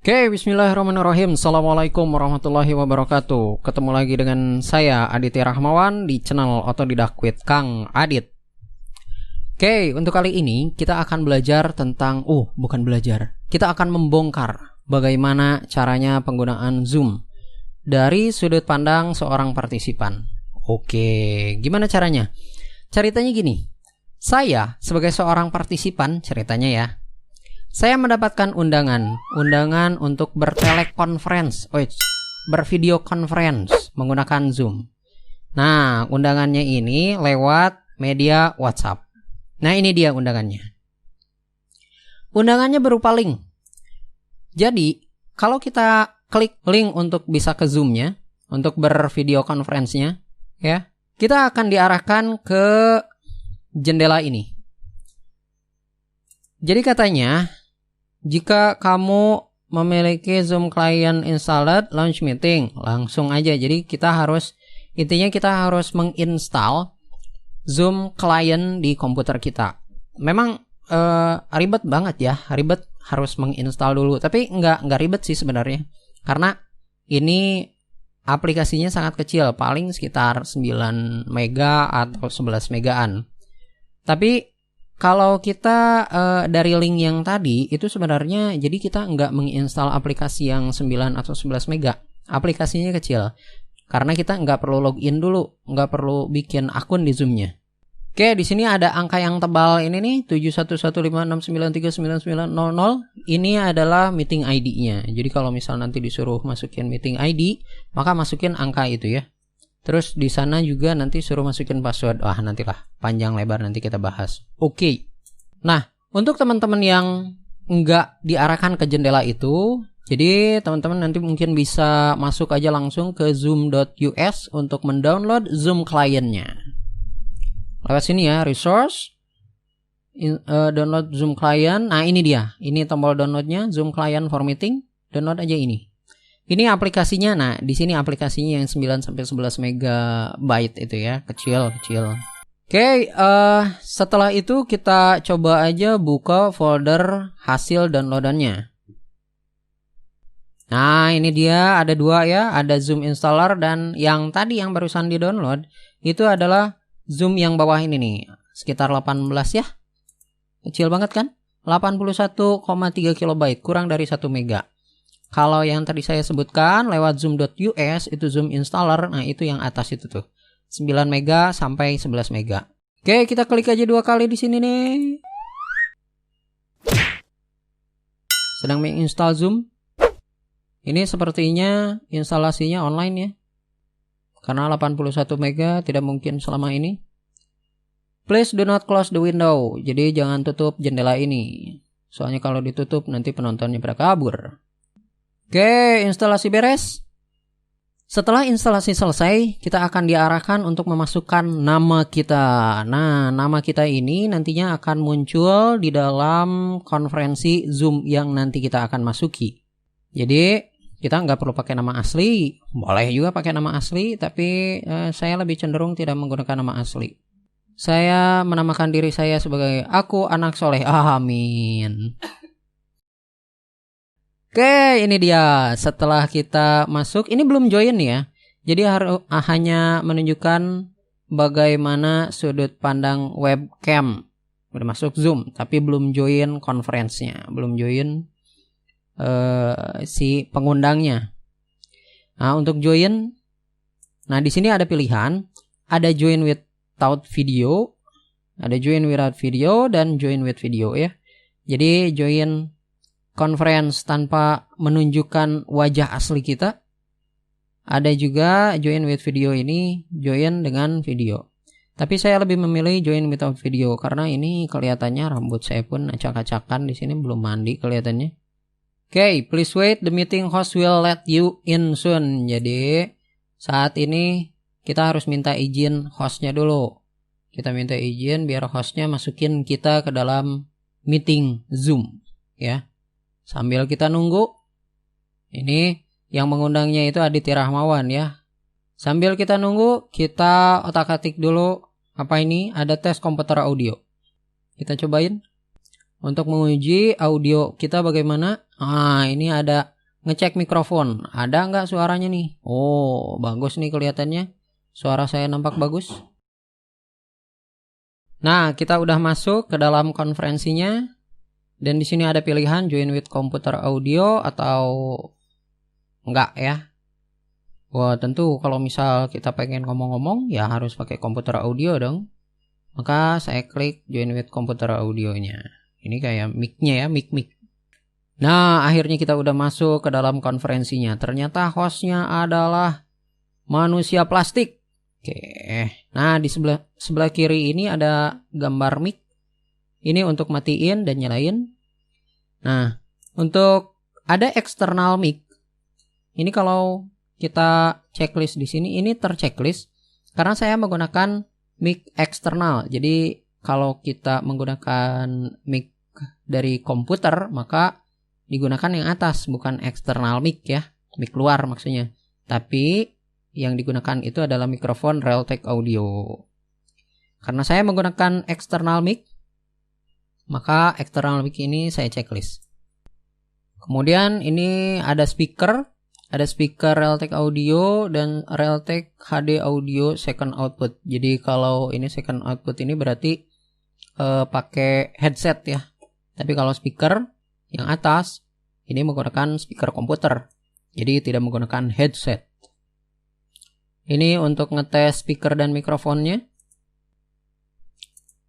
Oke, bismillahirrahmanirrahim. Assalamualaikum warahmatullahi wabarakatuh. Ketemu lagi dengan saya, Aditya Rahmawan, di channel Otodidak with Kang Adit. Oke, untuk kali ini kita akan belajar tentang, kita akan membongkar bagaimana caranya penggunaan Zoom dari sudut pandang seorang partisipan. Oke, gimana caranya? Ceritanya gini, saya sebagai seorang partisipan, ceritanya ya, saya mendapatkan undangan untuk bervideo conference menggunakan Zoom. Nah, undangannya ini lewat media WhatsApp. Nah, ini dia undangannya. Undangannya berupa link. Jadi, kalau kita klik link untuk bisa ke Zoom-nya, untuk bervideo conference-nya, ya, kita akan diarahkan ke jendela ini. Jadi katanya, jika kamu memiliki Zoom client installed, launch meeting, langsung aja. Jadi kita harus menginstal Zoom client di komputer kita. Memang ribet banget ya, harus menginstal dulu. Tapi nggak ribet sih sebenarnya, karena ini aplikasinya sangat kecil, paling sekitar 9 mega atau 11 megaan. Tapi kalau kita dari link yang tadi, itu sebenarnya jadi kita nggak menginstal aplikasi yang 9 atau 11 mega. Aplikasinya kecil. Karena kita nggak perlu login dulu, nggak perlu bikin akun di Zoom-nya. Oke, di sini ada angka yang tebal ini nih, 71156939900. Ini adalah meeting ID-nya. Jadi kalau misal nanti disuruh masukin meeting ID, maka masukin angka itu ya. Terus di sana juga nanti suruh masukin password. Wah, nantilah panjang lebar nanti kita bahas. Oke. Nah, untuk teman-teman yang nggak diarahkan ke jendela itu, jadi teman-teman nanti mungkin bisa masuk aja langsung ke zoom.us untuk mendownload Zoom client-nya. Lewat sini ya, resource, download Zoom client. Nah, ini dia. Ini tombol download-nya, Zoom client for meeting. Download aja ini. Ini aplikasinya. Nah, di sini aplikasinya yang 9 sampai 11 megabyte itu ya, kecil. Oke, setelah itu kita coba aja buka folder hasil downloadannya. Nah, ini dia, ada dua ya, ada Zoom installer dan yang tadi yang barusan di-download itu adalah Zoom yang bawah ini nih, sekitar 18 ya. Kecil banget kan? 81,3 kilobyte, kurang dari 1 mega. Kalau yang tadi saya sebutkan lewat zoom.us itu Zoom installer, nah itu yang atas itu tuh. 9 mega sampai 11 mega. Oke, kita klik aja 2 kali di sini nih. Sedang menginstal Zoom. Ini sepertinya instalasinya online ya. Karena 81 mega tidak mungkin selama ini. Please do not close the window. Jadi jangan tutup jendela ini. Soalnya kalau ditutup nanti penontonnya pada kabur. Oke, instalasi beres. Setelah instalasi selesai, kita akan diarahkan untuk memasukkan nama kita. Nah, nama kita ini nantinya akan muncul di dalam konferensi Zoom yang nanti kita akan masuki. Jadi, kita nggak perlu pakai nama asli. Boleh juga pakai nama asli, tapi saya lebih cenderung tidak menggunakan nama asli. Saya menamakan diri saya sebagai aku anak soleh. Amin. Oke, ini dia. Setelah kita masuk, ini belum join ya. Jadi hanya menunjukkan bagaimana sudut pandang webcam. Udah masuk Zoom, tapi belum join conference-nya, belum join si pengundangnya. Nah, untuk join, nah di sini ada pilihan, ada join without video, ada join without video dan join with video ya. Jadi join conference tanpa menunjukkan wajah asli kita. Ada juga join with video ini, join dengan video. Tapi saya lebih memilih join without video karena ini kelihatannya rambut saya pun acak-acakan di sini, belum mandi kelihatannya. Oke, please wait, the meeting host will let you in soon. Jadi saat ini kita harus minta izin hostnya dulu. Kita minta izin biar hostnya masukin kita ke dalam meeting Zoom ya. Sambil kita nunggu, ini yang mengundangnya itu Aditya Rahmawan ya. Sambil kita nunggu, kita otak-atik dulu apa ini, ada tes komputer audio. Kita cobain untuk menguji audio kita bagaimana. Ini ada ngecek mikrofon. Ada nggak suaranya nih? Oh, bagus nih kelihatannya. Suara saya nampak bagus. Nah, kita udah masuk ke dalam konferensinya. Dan di sini ada pilihan join with computer audio atau enggak ya. Wah, tentu kalau misal kita pengen ngomong-ngomong ya harus pakai komputer audio dong. Maka saya klik join with komputer audionya. Ini kayak mic-nya ya, mic. Nah, akhirnya kita udah masuk ke dalam konferensinya. Ternyata hostnya adalah manusia plastik. Oke. Nah, di sebelah kiri ini ada gambar mic. Ini untuk matiin dan nyalain. Nah, untuk ada external mic. Ini kalau kita checklist di sini, ini terchecklist karena saya menggunakan mic eksternal. Jadi kalau kita menggunakan mic dari komputer, maka digunakan yang atas, bukan eksternal mic ya, mic luar maksudnya. Tapi yang digunakan itu adalah mikrofon Realtek Audio. Karena saya menggunakan eksternal mic, maka eksternal mic ini saya checklist. Kemudian ini ada speaker Realtek Audio dan Realtek HD Audio second output. Jadi kalau ini second output ini berarti pakai headset ya. Tapi kalau speaker yang atas ini menggunakan speaker komputer. Jadi tidak menggunakan headset. Ini untuk ngetes speaker dan mikrofonnya.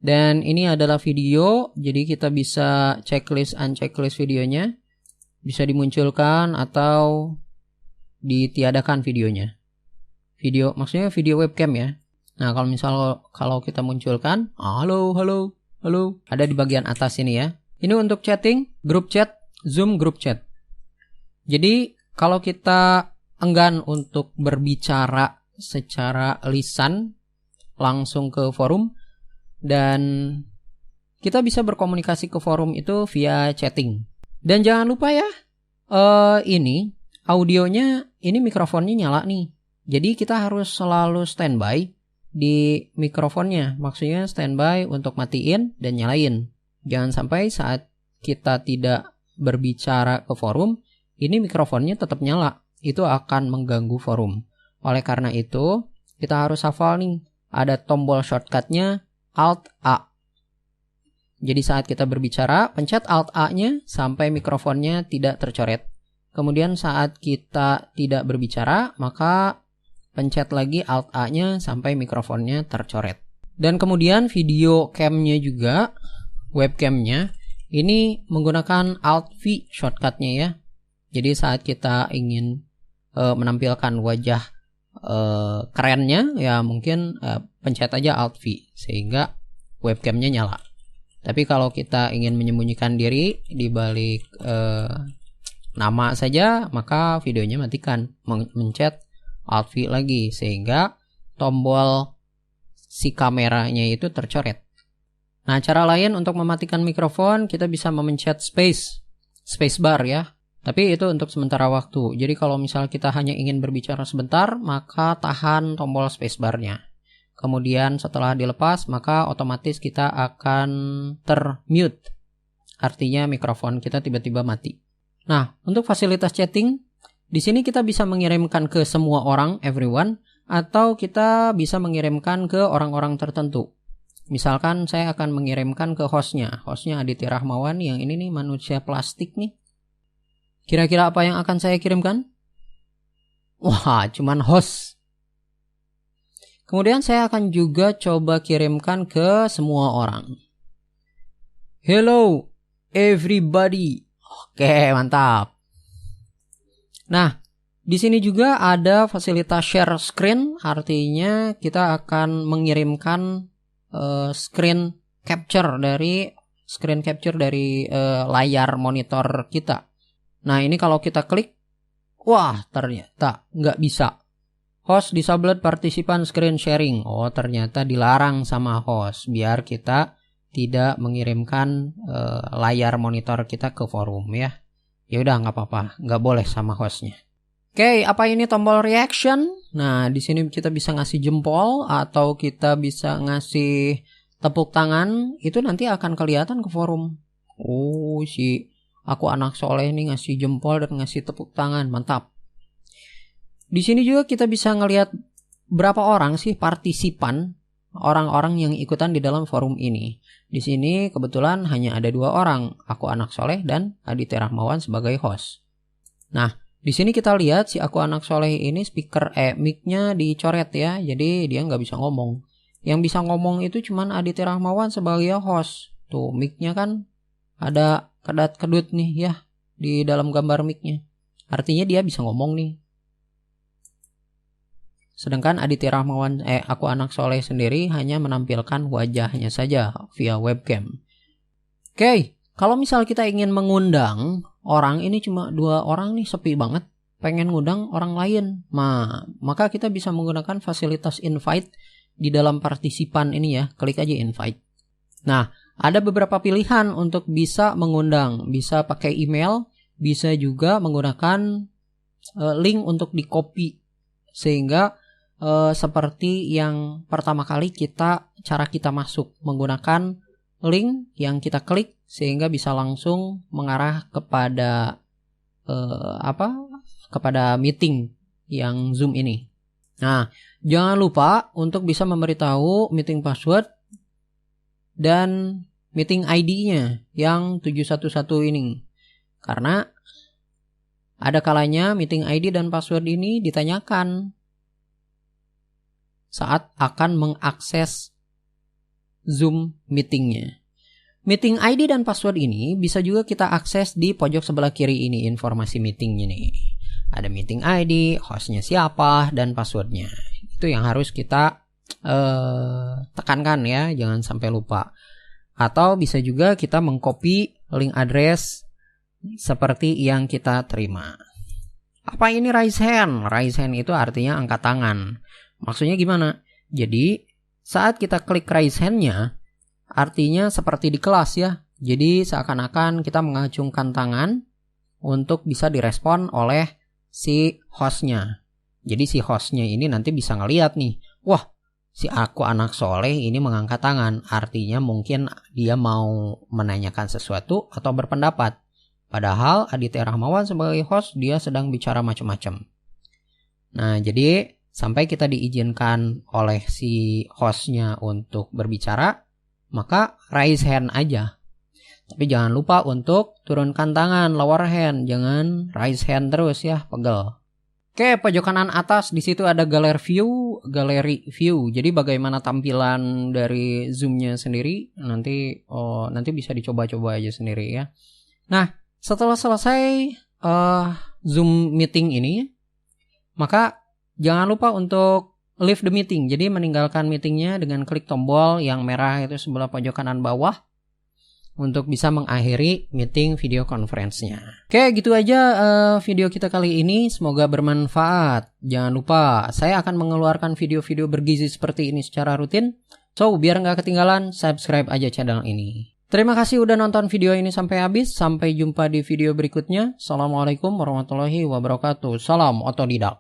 Dan ini adalah video. Jadi kita bisa checklist unchecklist videonya. Bisa dimunculkan atau ditiadakan videonya. Video maksudnya video webcam ya. Nah, kalau kita munculkan, halo, ada di bagian atas ini ya. Ini untuk chatting, grup chat, Zoom grup chat. Jadi, kalau kita enggan untuk berbicara secara lisan langsung ke forum dan kita bisa berkomunikasi ke forum itu via chatting. Dan jangan lupa ya, ini audionya, ini mikrofonnya nyala nih. Jadi kita harus selalu standby di mikrofonnya. Maksudnya standby untuk matiin dan nyalain. Jangan sampai saat kita tidak berbicara ke forum, ini mikrofonnya tetap nyala. Itu akan mengganggu forum. Oleh karena itu, kita harus hafal nih. Ada tombol shortcutnya Alt-A. Jadi saat kita berbicara, pencet Alt-A-nya sampai mikrofonnya tidak tercoret. Kemudian saat kita tidak berbicara, maka pencet lagi Alt-A-nya sampai mikrofonnya tercoret. Dan kemudian video cam-nya juga, webcam-nya, ini menggunakan Alt-V shortcut-nya ya. Jadi saat kita ingin menampilkan wajah kerennya, ya mungkin pencet aja Alt-V sehingga webcam-nya nyala. Tapi kalau kita ingin menyembunyikan diri di balik nama saja, maka videonya matikan, mencet Alt-V lagi sehingga tombol si kameranya itu tercoret. Nah, cara lain untuk mematikan mikrofon, kita bisa memencet spacebar ya. Tapi itu untuk sementara waktu. Jadi kalau misal kita hanya ingin berbicara sebentar, maka tahan tombol spacebarnya. Kemudian setelah dilepas, maka otomatis kita akan termute. Artinya mikrofon kita tiba-tiba mati. Nah, untuk fasilitas chatting, di sini kita bisa mengirimkan ke semua orang, everyone, atau kita bisa mengirimkan ke orang-orang tertentu. Misalkan saya akan mengirimkan ke hostnya Aditya Rahmawan, yang ini nih manusia plastik nih. Kira-kira apa yang akan saya kirimkan? Wah, cuman host. Kemudian saya akan juga coba kirimkan ke semua orang. Hello everybody. Oke, mantap. Nah, di sini juga ada fasilitas share screen, artinya kita akan mengirimkan screen capture dari layar monitor kita. Nah, ini kalau kita klik, wah ternyata nggak bisa. Host disabled participant screen sharing. Oh, ternyata dilarang sama host biar kita tidak mengirimkan layar monitor kita ke forum ya. Ya udah nggak apa-apa, nggak boleh sama hostnya. Oke, apa ini tombol reaction? Nah, di sini kita bisa ngasih jempol atau kita bisa ngasih tepuk tangan. Itu nanti akan kelihatan ke forum. Oh, si Aku anak soleh nih ngasih jempol dan ngasih tepuk tangan, mantap. Di sini juga kita bisa ngelihat berapa orang sih partisipan, orang-orang yang ikutan di dalam forum ini. Di sini kebetulan hanya ada 2 orang, aku anak soleh dan Aditya Rahmawan sebagai host. Nah, di sini kita lihat si aku anak soleh ini mic-nya dicoret ya, jadi dia nggak bisa ngomong. Yang bisa ngomong itu cuman Aditya Rahmawan sebagai host. Tuh mic-nya kan ada kedat-kedut nih ya di dalam gambar mic-nya. Artinya dia bisa ngomong nih. Sedangkan Aditya Rahmawan aku anak soleh sendiri hanya menampilkan wajahnya saja via webcam. Oke, kalau misal kita ingin mengundang orang, ini cuma 2 orang nih, sepi banget, pengen ngundang orang lain. Maka kita bisa menggunakan fasilitas invite di dalam partisipan ini ya. Klik aja invite. Nah, ada beberapa pilihan untuk bisa mengundang. Bisa pakai email, bisa juga menggunakan link untuk di-copy. Sehingga seperti yang pertama kali cara kita masuk menggunakan link yang kita klik sehingga bisa langsung mengarah kepada kepada meeting yang Zoom ini. Nah, jangan lupa untuk bisa memberitahu meeting password dan meeting ID-nya yang 711 ini. Karena ada kalanya meeting ID dan password ini ditanyakan saat akan mengakses Zoom meetingnya. Meeting ID dan password ini bisa juga kita akses di pojok sebelah kiri ini, informasi meetingnya nih. Ada meeting ID, hostnya siapa, dan passwordnya. Itu yang harus kita tekankan ya, jangan sampai lupa. Atau bisa juga kita mengcopy link address seperti yang kita terima. Apa ini raise hand? Raise hand itu artinya angkat tangan. Maksudnya gimana? Jadi saat kita klik raise hand-nya, artinya seperti di kelas ya. Jadi seakan-akan kita mengacungkan tangan untuk bisa direspon oleh si hostnya. Jadi si hostnya ini nanti bisa ngeliat nih, wah si aku anak soleh ini mengangkat tangan. Artinya mungkin dia mau menanyakan sesuatu atau berpendapat. Padahal Aditya Rahmawan sebagai host dia sedang bicara macam-macam. Nah jadi sampai kita diizinkan oleh si hostnya untuk berbicara, maka raise hand aja. Tapi jangan lupa untuk turunkan tangan, lower hand, jangan raise hand terus ya, pegel. Oke, pojok kanan atas di situ ada gallery view. Jadi bagaimana tampilan dari Zoom-nya sendiri nanti bisa dicoba-coba aja sendiri ya. Nah, setelah selesai Zoom meeting ini, maka jangan lupa untuk leave the meeting. Jadi meninggalkan meetingnya dengan klik tombol yang merah itu sebelah pojok kanan bawah untuk bisa mengakhiri meeting video conference-nya. Oke, gitu aja video kita kali ini. Semoga bermanfaat. Jangan lupa, saya akan mengeluarkan video-video bergizi seperti ini secara rutin. So, biar nggak ketinggalan, subscribe aja channel ini. Terima kasih udah nonton video ini sampai habis. Sampai jumpa di video berikutnya. Assalamualaikum warahmatullahi wabarakatuh. Salam otodidak.